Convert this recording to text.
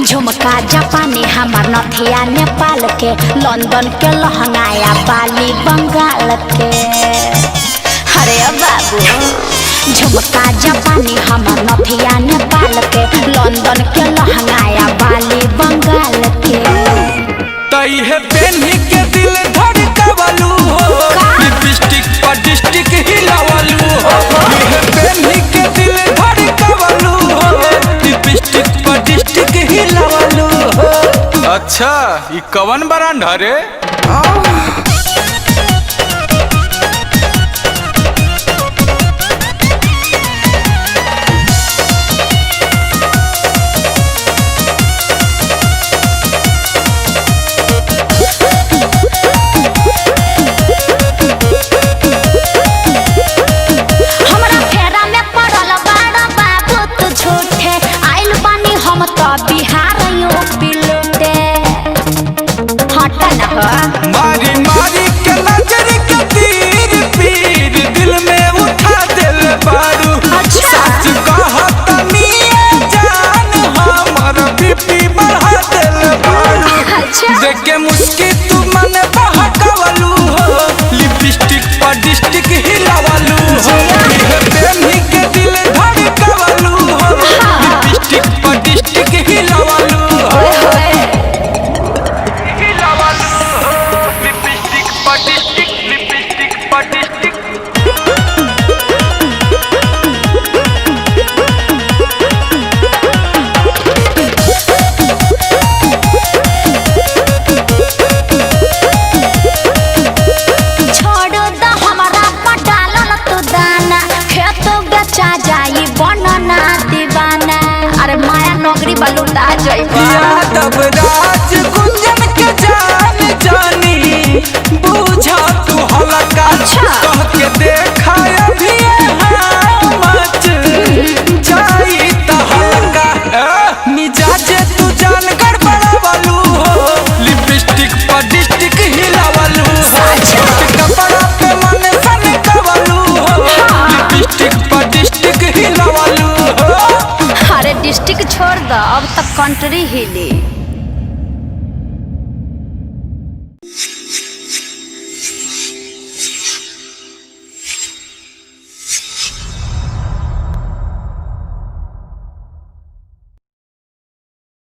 झुमका जापानी हमार नथिया नेपाल के, लंदन के लहंगाया बाली बंगाल के। अरे बाबू झुमका जापानी हमार नथिया नेपाल के, लंदन के लहंगाया बाली बंगाल के। तई है पेन्ही के दिल धड़कावलू हो, लिपस्टिक पर डिस्टिक हिलावलू हो। है पेन्ही के दिल धड़कावलू हो, लिपस्टिक पर डिस्टिक हिलावलू हो। अच्छा ये कवन ब्रांड है रे? बिहार मारी मारी के नजर के तीर पीर दिल में उठा दिल बारू। सच कहतनी जान हमर बीपी बढ़ा दिल बारू। देख के मुस्की तू मन बहकावलू हो, लिपस्टिक पर डिस्टिक हिलावलू हो। पेन्ही के दिल धड़कावलू हो, लिपस्टिक पर डिस्टिक हिलावलू हो। अरे माया नौकरी बलूटा जाइबा। यादव राज गुंजन के जान जानी बुझा तू हलका। कह के देखा अभी मच जाई त हलका। मिजाजे तू जान गड़बड़ावलू हो, लिपस्टिक पर डिस्टिक हिलावलू हो। कपड़ा पे मन सनकावलू हो, लिपस्टिक पर डिस्टिक हिलावलू हो। अरे डिस्ट्रिक्ट छोड़ दो, अब तक कंट्री हिली।